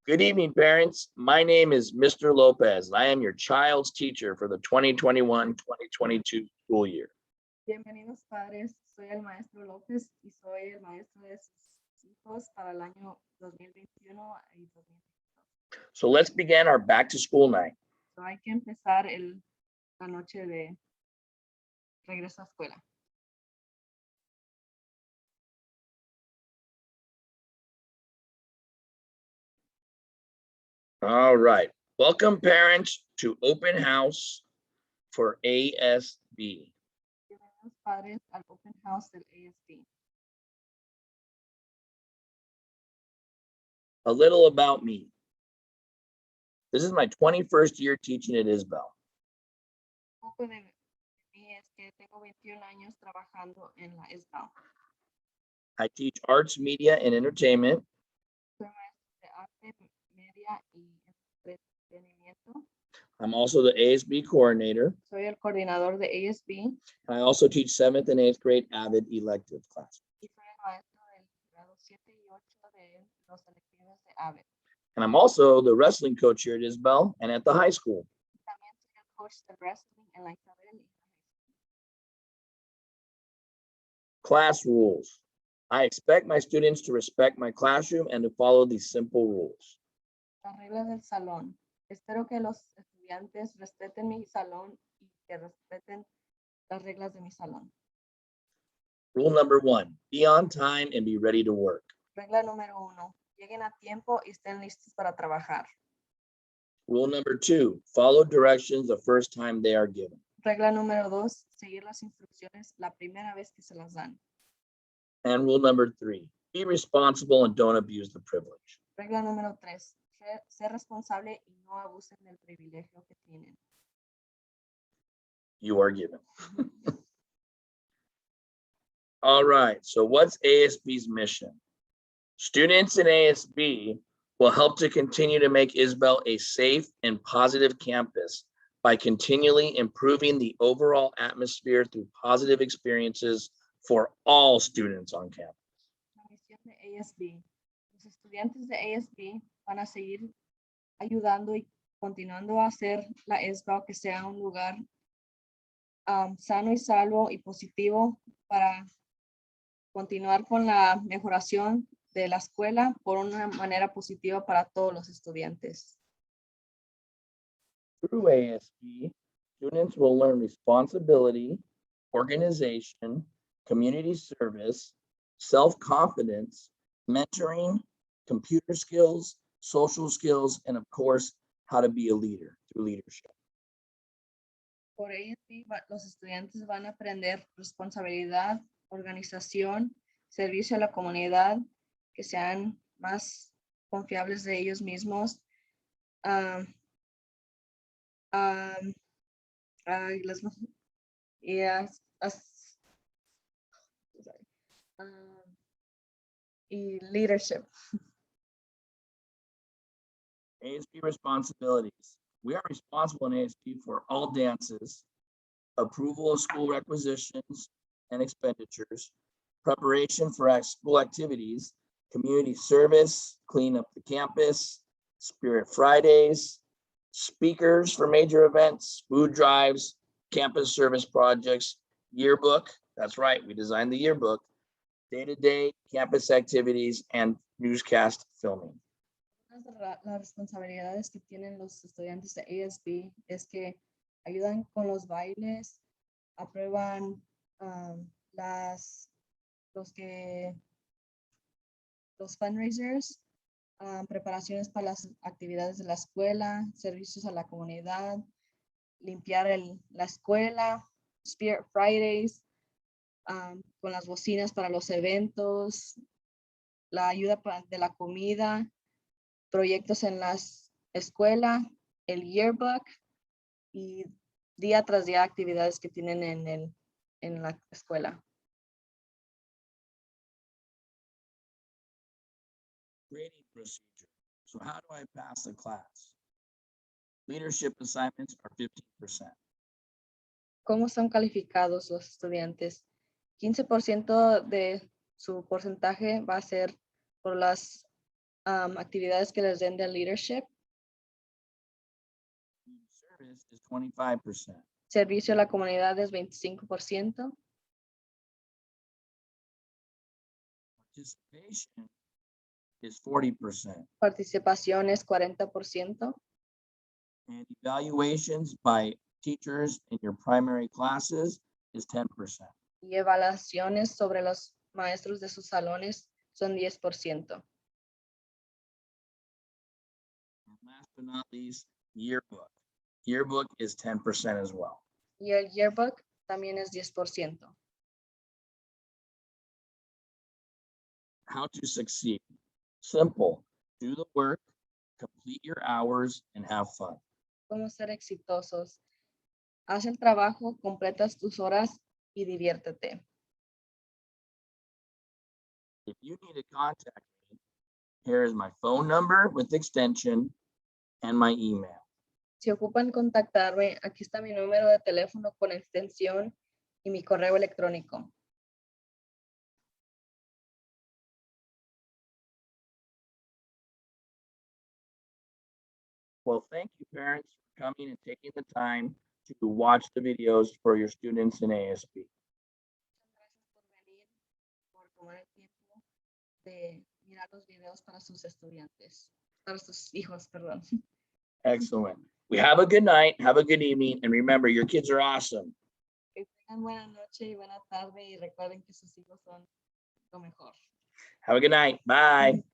Good evening, parents. My name is Mr. Lopez. I am your child's teacher for the 2021-2022 school year. Bienvenidos, padres. Soy el maestro López y soy el maestro de sus hijos para el año 2021 y 2022. So let's begin our back to school night. So hay que empezar la noche de regreso a escuela. All right. Welcome, parents, to open house for ASB. Bienvenidos, padres, al open house del ASB. A little about me. This is my 21st year teaching at Isbell. Un poco de mí es que tengo 21 años trabajando en la Isbell. I teach arts, media, and entertainment. Soy maestro de arte, media y entretenimiento. I'm also the ASB coordinator. Soy el coordinador de ASB. And I also teach 7th and 8th grade AVID elective classes. Y soy el maestro del grado 7 y 8 de los selectivos de AVID. And I'm also the wrestling coach here at Isbell and at the high school. También soy el coach de wrestling en la Isabel. Class rules. I expect my students to respect my classroom and to follow these simple rules. Las reglas del salón. Espero que los estudiantes respeten mi salón y que respeten las reglas de mi salón. Rule number 1, be on time and be ready to work. Regla número 1. Lleguen a tiempo y estén listos para trabajar. Rule number 2, follow directions the first time they are given. Regla número 2. Seguir las instrucciones la primera vez que se las dan. And rule number 3, be responsible and don't abuse the privilege. Regla número 3. Ser responsable y no abusen del privilegio que tienen. You are given. All right, so what's ASB's mission? Students in ASB will help to continue to make Isbell a safe and positive campus by continually improving the overall atmosphere through positive experiences for all students on campus. La misión de ASB. Los estudiantes de ASB van a seguir ayudando y continuando a hacer la Isbell que sea un lugar sano y salvo y positivo para continuar con la mejoración de la escuela por una manera positiva para todos los estudiantes. Through ASB, students will learn responsibility, organization, community service, self-confidence, mentoring, computer skills, social skills, and of course, how to be a leader through leadership. Por ASB, los estudiantes van a aprender responsabilidad, organización, servicio a la comunidad, que sean más confiables de ellos mismos, y leadership. ASB responsibilities. We are responsible in ASB for all dances, approval of school requisitions and expenditures, preparation for school activities, community service, clean up the campus, Spirit Fridays, speakers for major events, food drives, campus service projects, yearbook. That's right, we designed the yearbook, day-to-day campus activities, and newscast filming. Las responsabilidades que tienen los estudiantes de ASB es que ayudan con los bailes, aprueban los fundraisers, preparaciones para las actividades de la escuela, servicios a la comunidad, limpiar la escuela, Spirit Fridays, con las bocinas para los eventos, la ayuda de la comida, proyectos en la escuela, el yearbook y día tras día actividades que tienen en la escuela. Grading procedure. So how do I pass the class? Leadership assignments are 15%. ¿Cómo son calificados los estudiantes? 15% de su porcentaje va a ser por las Actividades que les den de leadership. Service is 25%. Servicio a la comunidad es 25%. Participation is 40%. Participación es 40%. And evaluations by teachers in your primary classes is 10%. Y evaluaciones sobre los maestros de sus salones son 10%. And last but not least, yearbook. Yearbook is 10% as well. Y el yearbook también es 10%. How to succeed? Simple. Do the work, complete your hours, and have fun. Cómo ser exitosos. Haz el trabajo, completas tus horas y diviértete. If you need to contact me, here is my phone number with extension and my email. Si ocupan contactarme, aquí está mi número de teléfono con extensión y mi correo electrónico. Well, thank you, parents, for coming and taking the time to watch the videos for your students in ASB. Gracias por venir, por tomar el tiempo de mirar los videos para sus estudiantes, para sus hijos, perdón. Excellent. We have a good night, have a good evening, and remember, your kids are awesome. Que tengan buena noche y buena tarde y recuerden que sus hijos son lo mejor. Have a good night. Bye.